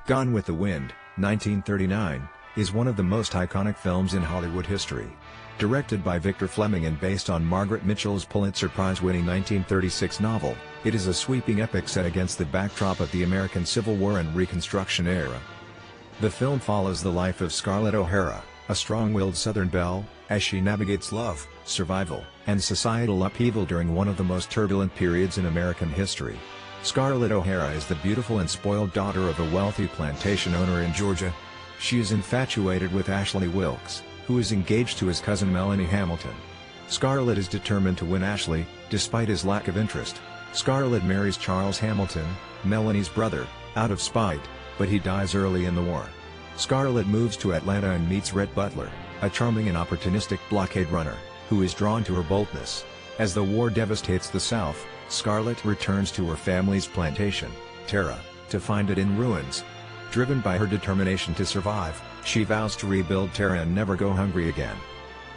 Gone with the Wind, 1939, is one of the most iconic films in Hollywood history. Directed by Victor Fleming and based on Margaret Mitchell's Pulitzer Prize-winning 1936 novel, it is a sweeping epic set against the backdrop of the American Civil War and Reconstruction era. The film follows the life of Scarlett O'Hara, a strong-willed Southern belle, as she navigates love, survival, and societal upheaval during one of the most turbulent periods in American history. Scarlett O'Hara is the beautiful and spoiled daughter of a wealthy plantation owner in Georgia. She is infatuated with Ashley Wilkes, who is engaged to his cousin Melanie Hamilton. Scarlett is determined to win Ashley, despite his lack of interest. Scarlett marries Charles Hamilton, Melanie's brother, out of spite, but he dies early in the war. Scarlett moves to Atlanta and meets Rhett Butler, a charming and opportunistic blockade runner, who is drawn to her boldness. As the war devastates the South, Scarlett returns to her family's plantation, Tara, to find it in ruins. Driven by her determination to survive, she vows to rebuild Tara and never go hungry again.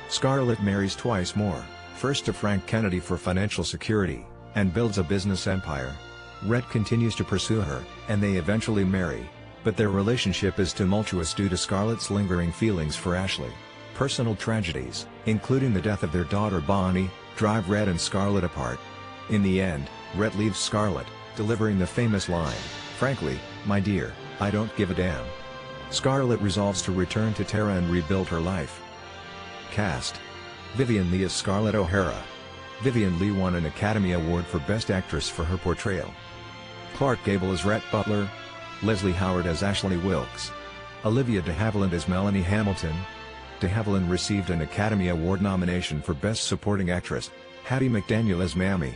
Scarlett marries twice more, first to Frank Kennedy for financial security, and builds a business empire. Rhett continues to pursue her, and they eventually marry, but their relationship is tumultuous due to Scarlett's lingering feelings for Ashley. Personal tragedies, including the death of their daughter Bonnie, drive Rhett and Scarlett apart. In the end, Rhett leaves Scarlett, delivering the famous line, "Frankly, my dear, I don't give a damn." Scarlett resolves to return to Tara and rebuild her life. Cast: Vivien Leigh as Scarlett O'Hara. Vivien Leigh won an Academy Award for Best Actress for her portrayal. Clark Gable as Rhett Butler. Leslie Howard as Ashley Wilkes. Olivia de Havilland as Melanie Hamilton. De Havilland received an Academy Award nomination for Best Supporting Actress. Hattie McDaniel as Mammy.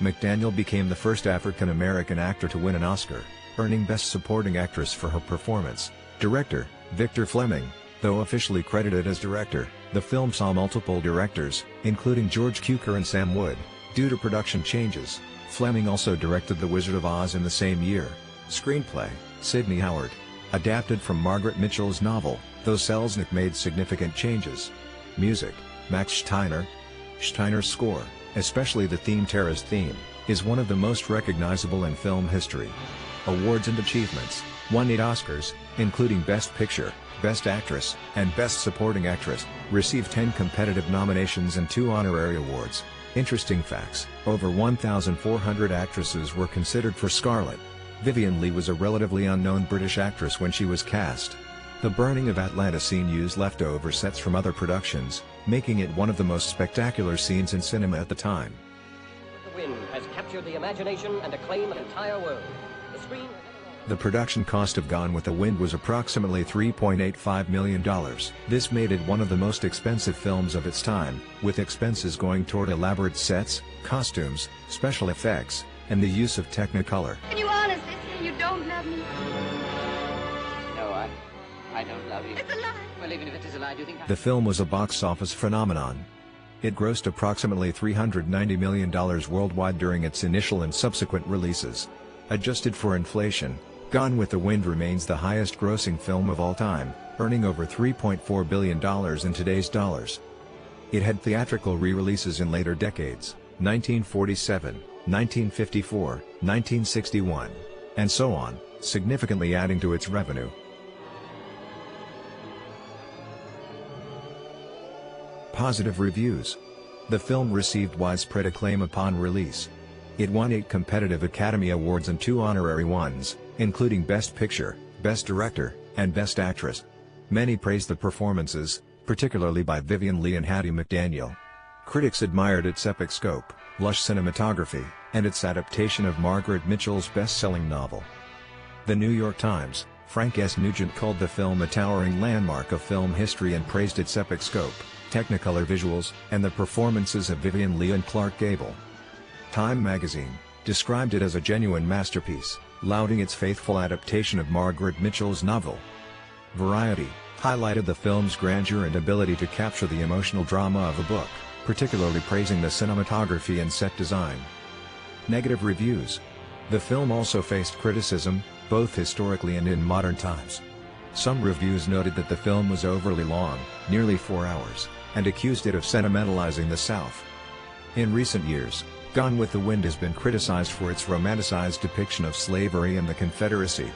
McDaniel became the first African-American actor to win an Oscar, earning Best Supporting Actress for her performance. Director: Victor Fleming. Though officially credited as director, the film saw multiple directors, including George Cukor and Sam Wood. Due to production changes, Fleming also directed The Wizard of Oz in the same year. Screenplay: Sidney Howard. Adapted from Margaret Mitchell's novel, though Selznick made significant changes. Music: Max Steiner. Steiner's score, especially the theme Tara's theme, is one of the most recognizable in film history. Awards and achievements: won 8 Oscars, including Best Picture, Best Actress, and Best Supporting Actress, received 10 competitive nominations and 2 honorary awards. Interesting facts: over 1,400 actresses were considered for Scarlett. Vivien Leigh was a relatively unknown British actress when she was cast. The burning of Atlanta scene used leftover sets from other productions, making it one of the most spectacular scenes in cinema at the time. The Wind has captured the imagination and acclaim of the entire world. The screen... The production cost of Gone with the Wind was approximately $3.85 million. This made it one of the most expensive films of its time, with expenses going toward elaborate sets, costumes, special effects, and the use of Technicolor. Can you honestly say you don't love me? No, I don't love you. It's a lie. Well, even if it is a lie, do you think The film was a box office phenomenon. It grossed approximately $390 million worldwide during its initial and subsequent releases. Adjusted for inflation, Gone with the Wind remains the highest-grossing film of all time, earning over $3.4 billion in today's dollars. It had theatrical re-releases in later decades, 1947, 1954, 1961, and so on, significantly adding to its revenue. Positive reviews. The film received widespread acclaim upon release. It won 8 competitive Academy Awards and 2 honorary ones, including Best Picture, Best Director, and Best Actress. Many praised the performances, particularly by Vivien Leigh and Hattie McDaniel. Critics admired its epic scope, lush cinematography, and its adaptation of Margaret Mitchell's best-selling novel. The New York Times, Frank S. Nugent called the film a towering landmark of film history and praised its epic scope, Technicolor visuals, and the performances of Vivien Leigh and Clark Gable. Time magazine described it as a genuine masterpiece, lauding its faithful adaptation of Margaret Mitchell's novel. Variety highlighted the film's grandeur and ability to capture the emotional drama of a book, particularly praising the cinematography and set design. Negative reviews. The film also faced criticism, both historically and in modern times. Some reviews noted that the film was overly long, nearly 4 hours, and accused it of sentimentalizing the South. In recent years, Gone with the Wind has been criticized for its romanticized depiction of slavery and the Confederacy.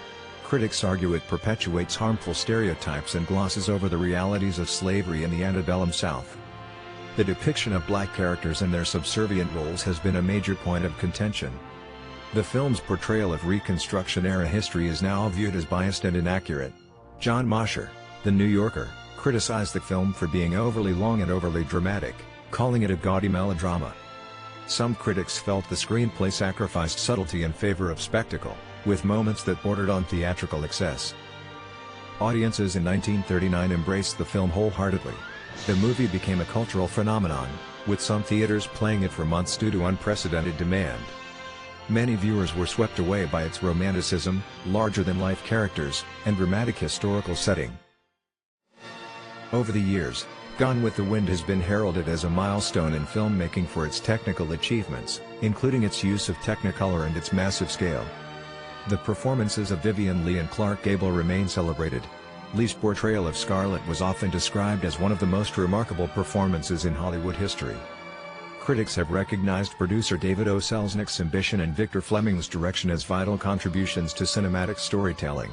Critics argue it perpetuates harmful stereotypes and glosses over the realities of slavery in the antebellum South. The depiction of black characters and their subservient roles has been a major point of contention. The film's portrayal of Reconstruction-era history is now viewed as biased and inaccurate. John Mosher, The New Yorker, criticized the film for being overly long and overly dramatic, calling it a gaudy melodrama. Some critics felt the screenplay sacrificed subtlety in favor of spectacle, with moments that bordered on theatrical excess. Audiences in 1939 embraced the film wholeheartedly. The movie became a cultural phenomenon, with some theaters playing it for months due to unprecedented demand. Many viewers were swept away by its romanticism, larger-than-life characters, and dramatic historical setting. Over the years, Gone with the Wind has been heralded as a milestone in filmmaking for its technical achievements, including its use of Technicolor and its massive scale. The performances of Vivien Leigh and Clark Gable remain celebrated. Lee's portrayal of Scarlett was often described as one of the most remarkable performances in Hollywood history. Critics have recognized producer David O. Selznick's ambition and Victor Fleming's direction as vital contributions to cinematic storytelling.